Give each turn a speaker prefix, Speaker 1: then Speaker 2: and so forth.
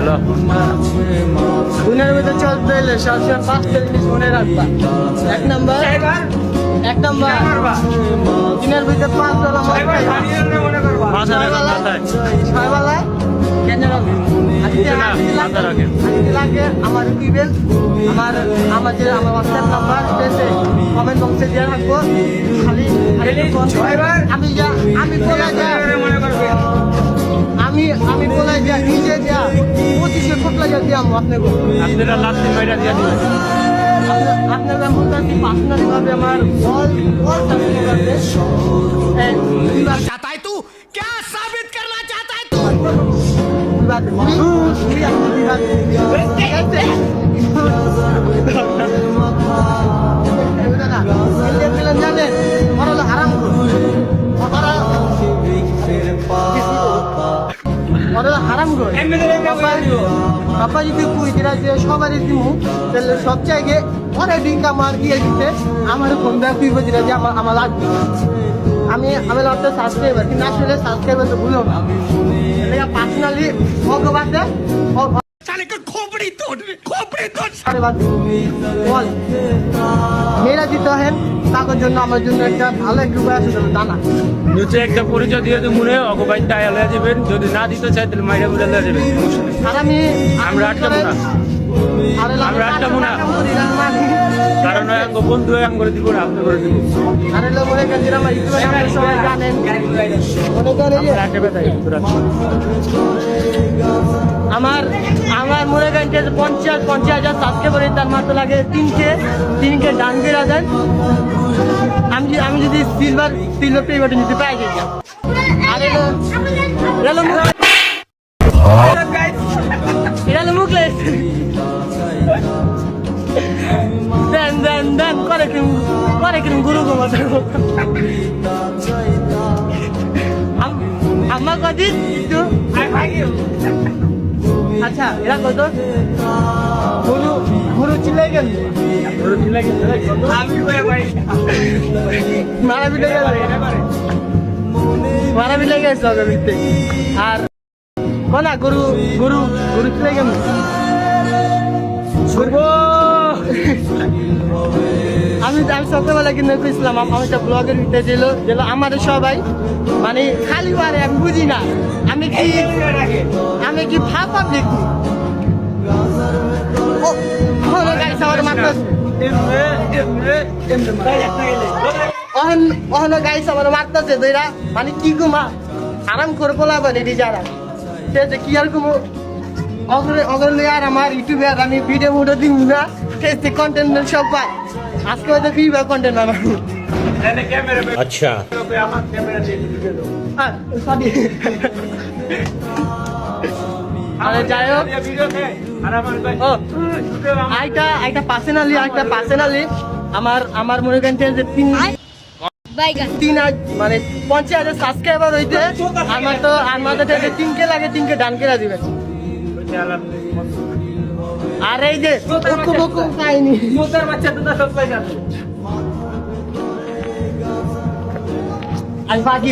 Speaker 1: হলো
Speaker 2: গুণের ভিতরে চলতে এলে সবসময় 5টা জিনিস মনে রাখবা। এক নাম্বার দিনের ভিতরে 5 বেলা ছয়বেলা কেন লাগে আমার দিবেন আমার হোয়াটসঅ্যাপ নাম্বার কমেন্ট বক্সে দিয়ে রাখবো। খালি আমি বলে যা নিজে যা 2500 কোটি লাগে দিয়ে আপনাকে
Speaker 1: আপনারা লাস্টে মাইরা দিয়ে দিবেন।
Speaker 2: আপনার এমনকি পার্সোনালি ভাবে আমার
Speaker 3: चाहता है तू क्या साबित करना चाहता है तू
Speaker 2: জানেন হারাম হারাম বাবা যদি কুই দিরা যে সবারই দিমু তাহলে সব জায়গায় অনেক ডিঙ্ক আমার দিয়ে দিতে আমার ফোন দেওয়া তুই বুঝিরা যে আমার লাগবে। আমি লড়তে সাবস্ক্রাইবার কিন্তু আসলে সাবস্ক্রাইবার তো ভুলো না পার্সোনালি ভগবানটা মেয়েরা দিতে হেন তাদের জন্য আমার জন্য একটা ভালো একটা উপায় আছে দানা
Speaker 1: নিচে একটা পরিচয় দিয়ে মনে অগবাই টাই আলাদা যাবেন। যদি না দিতে চাই তাহলে মাইরা বুড়ে আলাদা যাবেন।
Speaker 2: আর আমি
Speaker 1: আমরা আটটা মুনা কারণ বন্ধু আম করে দিব না আপনি করে দিব।
Speaker 2: আরে লোক মনে করেন আমার ইউটিউবে সবাই জানেন মনে করেন আমার মনে করেন যে 50,000 সাবস্ক্রাইবার তার মাত্র লাগে 3K ডান করে দেন। আমি যদি সিলভার প্লে বাটন নিতে পাই যাই। আরে এটা মুখলে দেন করে কিরম গুরু গোমা আমার কাছে একটু আচ্ছা এরা কত গুরু চিল্লাই গেল মারা বিলে গেছে আর কোনা গুরু চিল্লাই গেল আমি সকালবেলা কিন্তু ইসলাম আমার একটা ব্লগের ভিতরে দিল আমাদের সবাই মানে খালি বারে আমি বুঝি না আমি কি ফাঁপা দেখি আমার মারতেছে দুইরা মানে কি গুমা আরাম করে পোলাবেন এটি যারা কি আর গুমো অগলে আর আমার ইউটিউবে আর আমি ভিডিও দিব না ফেসে কন্টেন্ট সব পাই আজকে হয়তো কি বা কন্টেন্ট বানাবো।
Speaker 1: আচ্ছা
Speaker 2: আরে যাই হোক একটা পার্সোনালি আমার মনে করেন যে 3 মানে 50,000 সাবস্ক্রাইবার হইতে আমাদের 3K লাগে 3K ডান কেরা দিবেন। আর এই যে কাহিনী আর বাকি